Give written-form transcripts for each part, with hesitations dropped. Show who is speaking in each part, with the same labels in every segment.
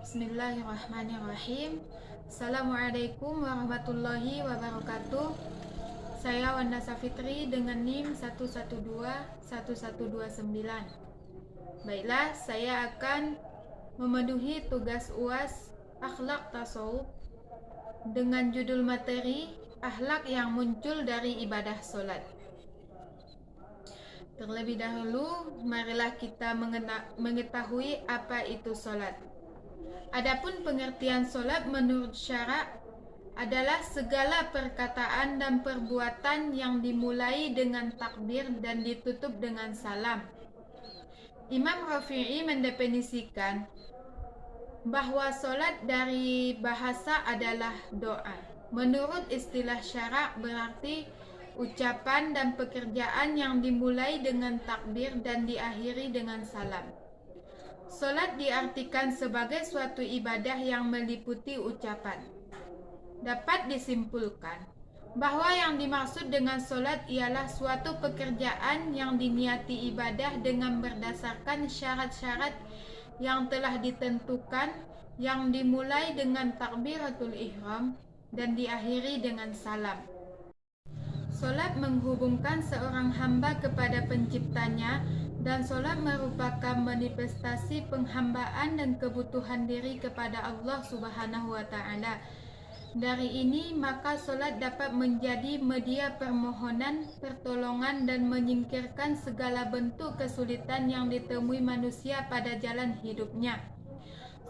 Speaker 1: Bismillahirrahmanirrahim. Assalamualaikum warahmatullahi wabarakatuh. Saya Wanda Safitri dengan NIM 1121129. Baiklah, saya akan memenuhi tugas UAS Akhlak Tasawuf dengan judul materi Akhlak yang muncul dari ibadah solat. Terlebih dahulu, marilah kita mengetahui apa itu solat. Adapun pengertian solat menurut syarak adalah segala perkataan dan perbuatan yang dimulai dengan takbir dan ditutup dengan salam. Imam Rafi'i mendefinisikan bahwa solat dari bahasa adalah doa. Menurut istilah syarak berarti ucapan dan pekerjaan yang dimulai dengan takbir dan diakhiri dengan salam. Solat diartikan sebagai suatu ibadah yang meliputi ucapan. Dapat disimpulkan bahwa yang dimaksud dengan solat ialah suatu pekerjaan yang diniati ibadah dengan berdasarkan syarat-syarat yang telah ditentukan, yang dimulai dengan takbiratul ihram dan diakhiri dengan salam. Solat menghubungkan seorang hamba kepada penciptanya, dan solat merupakan manifestasi penghambaan dan kebutuhan diri kepada Allah Subhanahu wa Ta'ala. Dari ini, maka solat dapat menjadi media permohonan, pertolongan, dan menyingkirkan segala bentuk kesulitan yang ditemui manusia pada jalan hidupnya.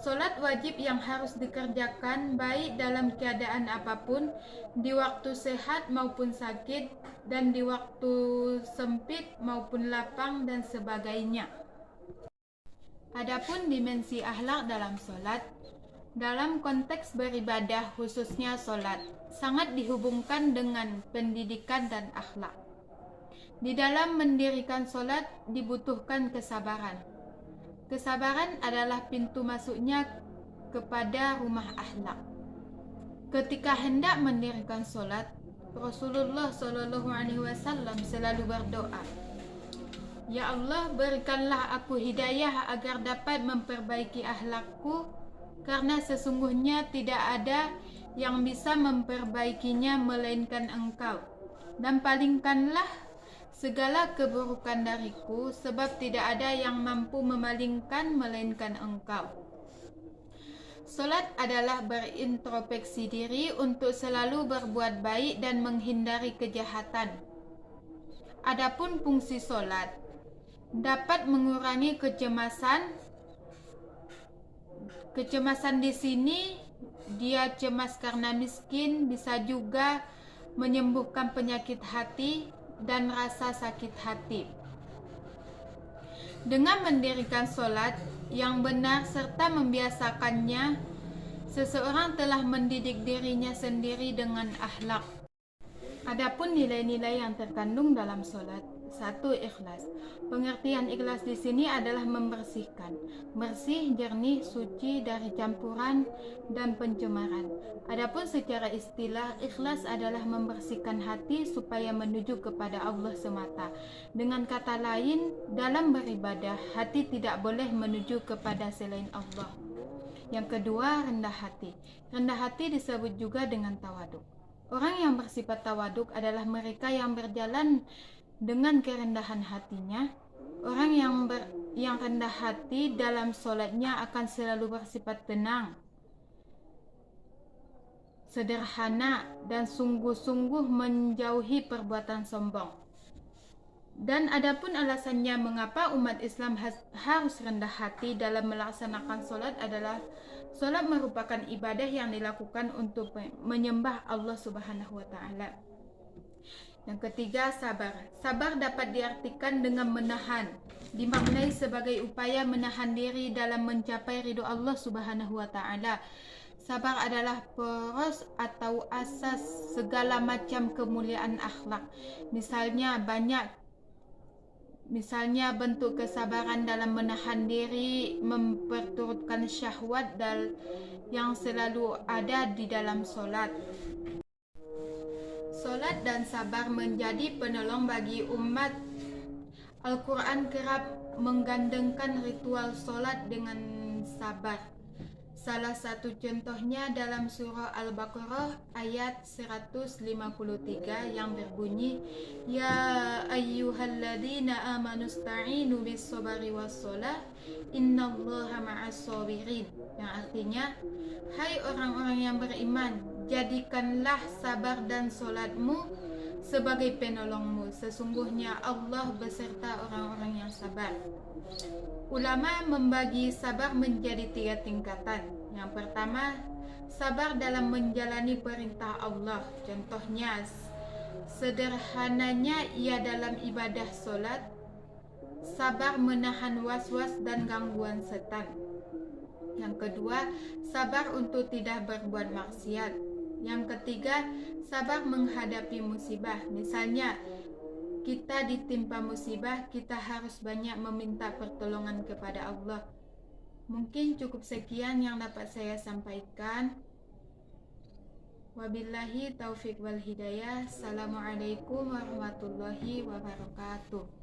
Speaker 1: Solat wajib yang harus dikerjakan baik dalam keadaan apapun, di waktu sehat maupun sakit, dan di waktu sempit maupun lapang dan sebagainya. Adapun dimensi akhlak dalam solat, dalam konteks beribadah khususnya solat, sangat dihubungkan dengan pendidikan dan akhlak. Di dalam mendirikan solat dibutuhkan kesabaran. Kesabaran adalah pintu masuknya kepada rumah akhlak. Ketika hendak mendirikan solat, Rasulullah SAW selalu berdoa, "Ya Allah, berikanlah aku hidayah agar dapat memperbaiki akhlakku, karena sesungguhnya tidak ada yang bisa memperbaikinya melainkan Engkau. Dan palingkanlah segala keburukan dariku, sebab tidak ada yang mampu memalingkan melainkan Engkau." Solat adalah berintrospeksi diri untuk selalu berbuat baik dan menghindari kejahatan. Adapun fungsi solat dapat mengurangi kecemasan. Kecemasan di sini dia cemas karena miskin, bisa juga menyembuhkan penyakit hati dan rasa sakit hati. Dengan mendirikan solat yang benar serta membiasakannya, seseorang telah mendidik dirinya sendiri dengan akhlak. Adapun nilai-nilai yang terkandung dalam solat, 1. Ikhlas. Pengertian ikhlas di sini adalah membersihkan, bersih, jernih, suci dari campuran dan pencemaran. Adapun secara istilah, ikhlas adalah membersihkan hati supaya menuju kepada Allah semata. Dengan kata lain, dalam beribadah, hati tidak boleh menuju kepada selain Allah. Yang kedua, rendah hati. Rendah hati disebut juga dengan tawaduk. Orang yang bersifat tawaduk adalah mereka yang berjalan dengan kerendahan hatinya. Orang yang rendah hati dalam solatnya akan selalu bersifat tenang, sederhana, dan sungguh-sungguh menjauhi perbuatan sombong. Dan adapun alasannya mengapa umat Islam harus rendah hati dalam melaksanakan solat adalah solat merupakan ibadah yang dilakukan untuk menyembah Allah Subhanahu wa Ta'ala. Yang ketiga, sabar. Sabar dapat diartikan dengan menahan, dimaknai sebagai upaya menahan diri dalam mencapai ridho Allah Subhanahu wa Ta'ala. Sabar adalah poros atau asas segala macam kemuliaan akhlak. Misalnya bentuk kesabaran dalam menahan diri, memperturutkan syahwat yang selalu ada di dalam solat. Solat dan sabar menjadi penolong bagi umat. Al-Quran kerap menggandengkan ritual solat dengan sabar. Salah satu contohnya dalam surah Al-Baqarah ayat 153 yang berbunyi, Ya ayyuhalladzina amanu sta'inu bis sabari was shalah innallaha ma'as sabirin. Yang artinya, hai orang-orang yang beriman, jadikanlah sabar dan solatmu sebagai penolongmu. Sesungguhnya Allah beserta orang-orang yang sabar. Ulama membagi sabar menjadi 3 tingkatan. Yang pertama, sabar dalam menjalani perintah Allah. Contohnya, sederhananya ia dalam ibadah solat, sabar menahan was-was dan gangguan setan. Yang kedua, sabar untuk tidak berbuat maksiat. Yang ketiga, sabar menghadapi musibah. Misalnya, kita ditimpa musibah, kita harus banyak meminta pertolongan kepada Allah. Mungkin cukup sekian yang dapat saya sampaikan. Wabillahi taufik wal hidayah. Assalamualaikum warahmatullahi wabarakatuh.